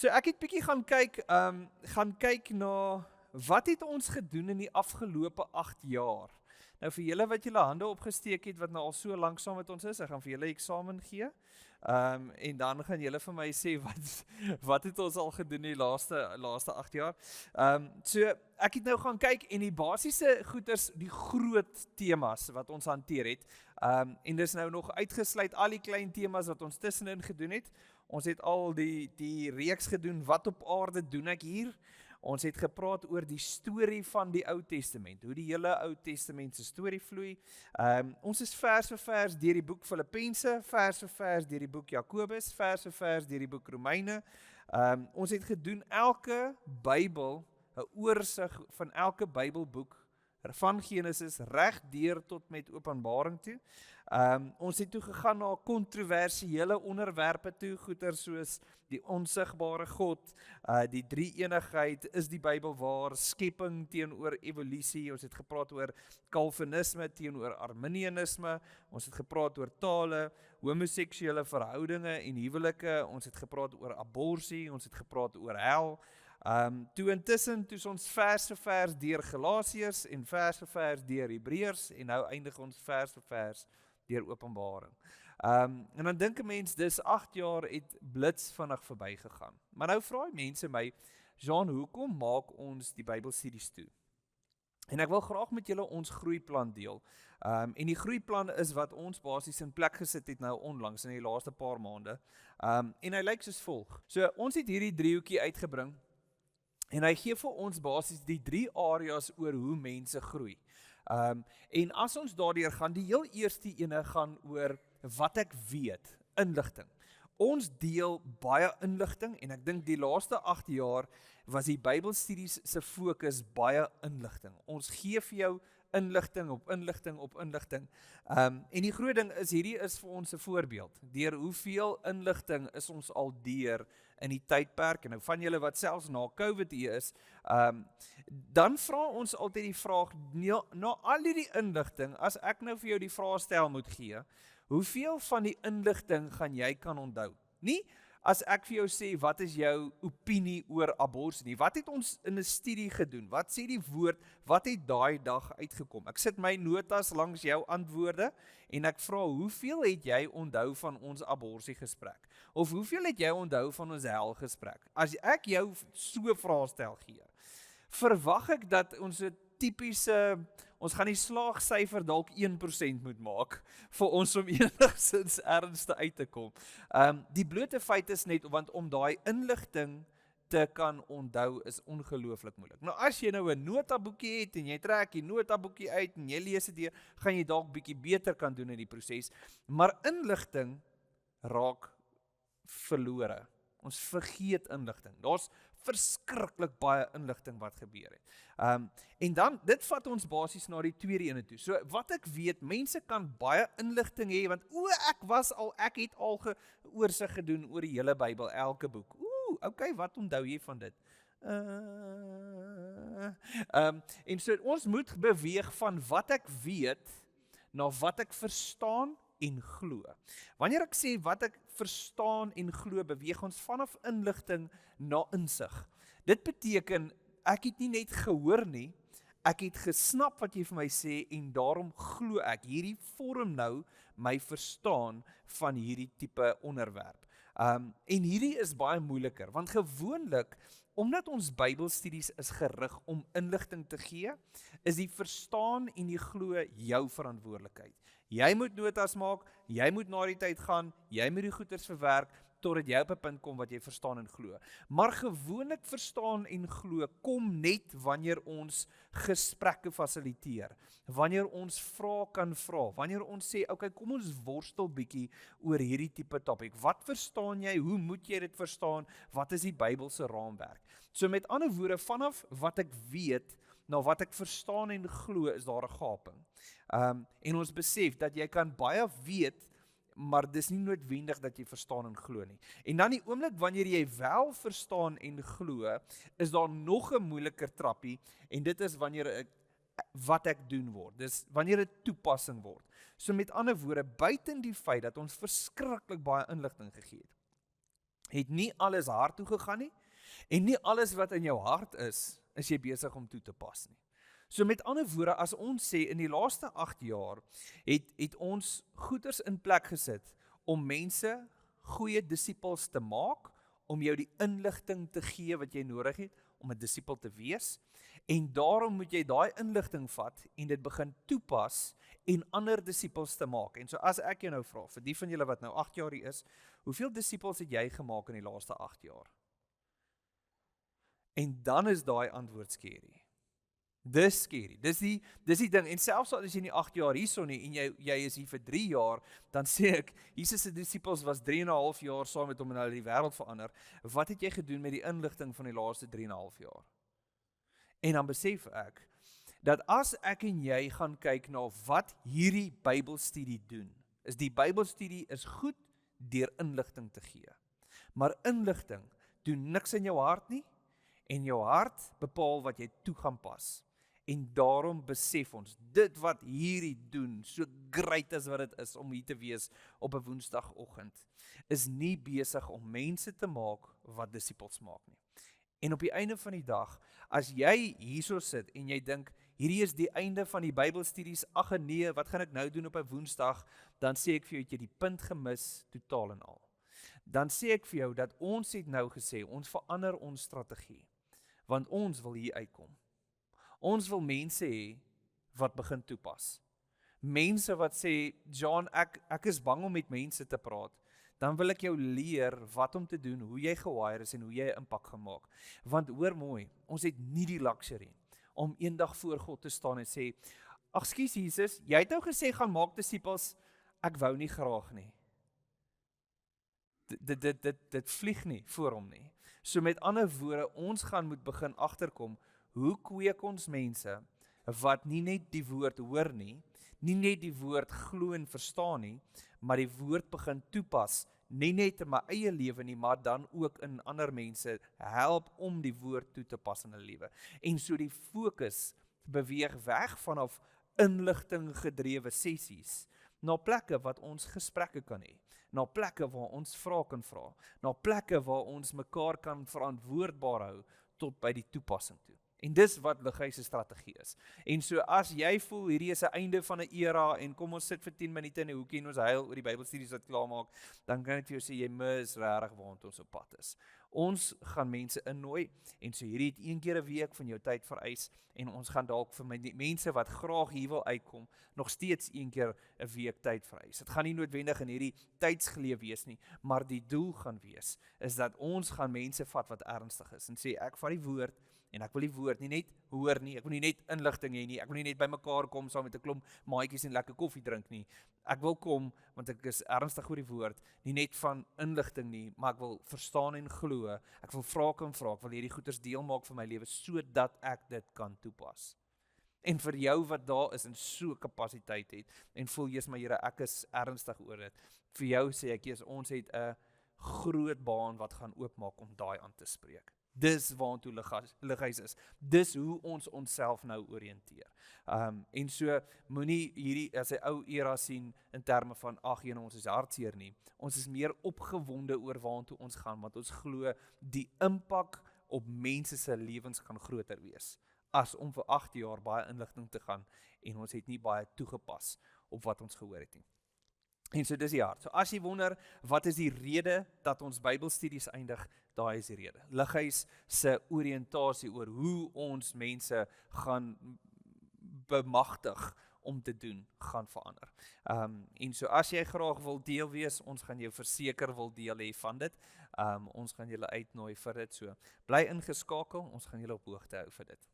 So ek het bietjie gaan kyk na wat het ons gedoen in die afgelope 8 jaar. Nou vir julle wat julle hande opgesteek het wat nou al so lank saam met ons is, ek gaan vir julle eksamen gee. En dan gaan julle vir my sê wat het ons al gedoen die laaste 8 jaar. So ek het nou gaan kyk en die basiese goeders, die groot temas wat ons hanteer het. En dis nou nog uitgesluit al die klein temas wat ons tussenin gedoen het. Ons het al die reeks gedoen, wat op aarde doen ek hier? Ons het gepraat oor die storie van die Ou Testament, hoe die hele Ou Testament se storie vloei. Ons is vers vir vers deur die boek Filippense, vers vir vers deur die boek Jakobus, vers vir vers deur die boek Romeine. Ons het gedoen elke Bybel, 'n oorsig van elke Bybelboek, van Genesis reg deur tot met Openbaring toe. Ons het toe gegaan na kontroversiële onderwerpe toe, goeie soos die onsigbare God, die drie-eenigheid, is die Bybel waar, skepping teenoor evolusie, ons het gepraat oor Calvinisme teenoor Arminianisme, ons het gepraat oor tale, homoseksuele verhoudinge en huwelike, ons het gepraat oor abortus, ons het gepraat oor hel. Toe intussen, toe ons vers vir vers deur Galasiërs en vers vir vers deur Hebreërs en nou eindig ons vers vir vers deur Openbaring. En dan dink 'n mens, dis 8 jaar het blits vinnig verby gegaan. Maar nou vra mense my, Jean, hoekom maak ons die Bybelstudies toe? En ek wil graag met julle ons groeiplan deel. En die groeiplan is wat ons basies in plek gesit het nou onlangs in die laaste paar maande. En hy lyk soos volg. So ons het hierdie driehoekie uitgebring. En hy gee vir ons basies die 3 areas oor hoe mense groei. En as ons daardeur gaan, die heel eerste ene gaan oor wat ek weet, inligting. Ons deel baie inligting en ek dink die laaste 8 jaar was die Bybelstudies se fokus baie inligting. Ons gee vir jou inligting op inligting op inligting. En die groot ding is, hierdie is vir ons 'n voorbeeld. Deur hoeveel inligting is ons al deur in die tydperk, en nou van julle wat selfs na COVID hier is, dan vra ons altyd die vraag, na al die inligting, as ek nou vir jou die vraestel moet gee, hoeveel van die inligting gaan jy kan onthou? Nie as ek vir jou sê, wat is jou opinie oor abortus nie? Wat het ons in 'n studie gedoen? Wat sê die woord? Wat het daai dag uitgekom? Ek sit my notas langs jou antwoorde en ek vra, hoeveel het jy onthou van ons abortus gesprek? Of hoeveel het jy onthou van ons hel gesprek? As ek jou so 'n vraestel gee, verwag ek dat ons 'n tipiese, ons gaan die slaagsyfer dalk 1% moet maak vir ons om enigstens ernstig uit te kom. Die blote feit is net, want om daai inligting te kan onthou is ongelooflik moeilik. Nou as jy nou 'n notaboekie het en jy trek die notaboekie uit en jy lees dit deur, gaan jy dalk bietjie beter kan doen in die proses, maar inligting raak verlore. Ons vergeet inligting. Daar's verskriklik baie inligting wat gebeur het. En dan, dit vat ons basies na die tweede ene toe. So wat ek weet, mense kan baie inligting hê, want ek het al oorsig gedoen oor die hele Bybel, elke boek. Okay, wat onthou jy van dit? En so ons moet beweeg van wat ek weet, na wat ek verstaan en glo. Wanneer ek sê wat ek verstaan en glo, beweeg ons vanaf inligting na insig. Dit beteken, ek het nie net gehoor nie, ek het gesnap wat jy vir my sê en daarom glo ek. Hierdie vorm nou my verstaan van hierdie tipe onderwerp. En hierdie is baie moeiliker, want gewoonlik, omdat ons Bybelstudies is gerig om inligting te gee, is die verstaan en die glo jou verantwoordelikheid. Jy moet notas maak, jy moet na die tyd gaan, jy moet die goeders verwerk, totdat jy op 'n punt kom wat jy verstaan en glo. Maar gewoonlik verstaan en glo kom net wanneer ons gesprekke fasiliteer, wanneer ons vrae kan vra, wanneer ons sê, okay, kom ons worstel bietjie oor hierdie tipe topik. Wat verstaan jy? Hoe moet jy dit verstaan? Wat is die Bybelse raamwerk? So met ander woorde, vanaf wat ek weet, na wat ek verstaan en glo, is daar 'n gaping. En ons besef dat jy kan baie weet, maar dis nie noodwendig dat jy verstaan en glo nie. En dan die oomblik wanneer jy wel verstaan en glo, is daar nog 'n moeiliker trappie, en dit is wanneer wat ek doen word. Dis wanneer dit toepassing word. So met ander woorde, buiten die feit dat ons verskriklik baie inligting gegee het, het nie alles hart toe gegaan nie, en nie alles wat in jou hart is jy besig om toe te pas nie. So met ander woorde, as ons sê, in die laaste 8 jaar, het ons goeders in plek gesit, om mense goeie disippels te maak, om jou die inligting te gee wat jy nodig het, om 'n disipel te wees, en daarom moet jy daai inligting vat, en dit begin toepas, en ander disippels te maak. En so as ek jou nou vra, vir die van julle wat nou 8 jaar hier is, hoeveel disippels het jy gemaak in die laaste 8 jaar? En dan is daai antwoord scary. Dis scary, dis die ding, en selfs al is jy nie 8 jaar hierso nie, en jy is hier vir 3 jaar, dan sê ek, Jesus se disippels was 3,5 jaar saam met hom en hulle die wêreld verander. Wat het jy gedoen met die inligting van die laaste 3,5 jaar? En dan besef ek, dat as ek en jy gaan kyk na wat hierdie Bybelstudie doen, is die Bybelstudie is goed deur inligting te gee. Maar inligting doen niks in jou hart nie, en jou hart bepaal wat jy toe gaan pas. En daarom besef ons, dit wat hierdie doen, so great as wat dit is om hier te wees op 'n woensdagoggend, is nie besig om mense te maak wat disippels maak nie. En op die einde van die dag, as jy hierso sit en jy dink, hierdie is die einde van die Bybelstudies, ag en nee, wat gaan ek nou doen op 'n woensdag, dan sê ek vir jou, het jy die punt gemis, totaal en al. Dan sê ek vir jou, dat ons het nou gesê, ons verander ons strategie, want ons wil hier uitkom. Ons wil mense hê wat begin toepas. Mense wat sê, John, ek is bang om met mense te praat. Dan wil ek jou leer wat om te doen, hoe jy gewire is en hoe jy 'n impak gaan maak. Want hoor mooi, ons het nie die luxury om eendag voor God te staan en sê, ag skus Jesus, jy het nou gesê gaan maak disippels, ek wou nie graag nie. Dit vlieg nie voor hom nie. So met ander woorde, ons gaan moet begin agterkom, hoe kweek ons mense wat nie net die woord hoor nie net die woord glo en verstaan nie, maar die woord begin toepas, nie net in my eie lewe nie, maar dan ook in ander mense, help om die woord toe te pas in hulle lewe. En so die fokus beweeg weg vanaf inligting gedrewe sessies, na plekke wat ons gesprekke kan hê, na plekke waar ons vrae kan vra, na plekke waar ons mekaar kan verantwoordbaar hou, tot by die toepassing toe. En dis wat Lighuis se strategie is. En so as jy voel, hierdie is 'n einde van 'n era, en kom ons sit vir 10 minute in 'n hoekie en ons huil oor die Bybelstudies wat klaar maak, dan kan ek vir jou sê, jy mis regtig waar ons op pad is. Ons gaan mense innooi, en so hierdie het 1 keer 'n week van jou tyd vereis, en ons gaan dalk vir mense wat graag hier wil uitkom, nog steeds 1 keer 'n week tyd vereis. Dit gaan nie noodwendig in hierdie tydsgeleef wees nie, maar die doel gaan wees, is dat ons gaan mense vat wat ernstig is, en sê, ek vat die woord, en ek wil die woord nie net hoor nie, ek wil nie net inligting hê nie, ek wil nie net by mekaar kom saam met 'n klomp maatjies en lekker koffie drink nie. Ek wil kom, want ek is ernstig oor die woord, nie net van inligting nie, maar ek wil verstaan en glo, ek wil vra, ek wil hierdie goeders deel maak van my lewe, sodat ek dit kan toepas. En vir jou wat daar is en so kapasiteit het, en voel, Jesus, maar Here, ek is ernstig oor dit, vir jou sê ek, Jesus, ons het 'n groot baan wat gaan oopmaak om daai aan te spreek. Dis waartoe Lighuis is. Dis hoe ons onsself nou oriënteer. En so moenie hierdie as 'n ou era sien in terme van ag jene, ons is hartseer nie. Ons is meer opgewonde oor waartoe ons gaan, want ons glo die impak op mense se lewens gaan groter wees as om vir 8 jaar baie inligting te gaan en ons het nie baie toegepas op wat ons gehoor het nie. En so dis die hart. So as jy wonder, wat is die rede dat ons Bybelstudies eindig, daai is die rede. Lighuis se oriëntasie oor hoe ons mense gaan bemagtig om te doen, gaan verander. En so as jy graag wil deel wees, ons gaan jou verseker wil deel hê van dit. Ons gaan julle uitnooi vir dit, so bly ingeskakel, ons gaan julle op hoogte hou vir dit.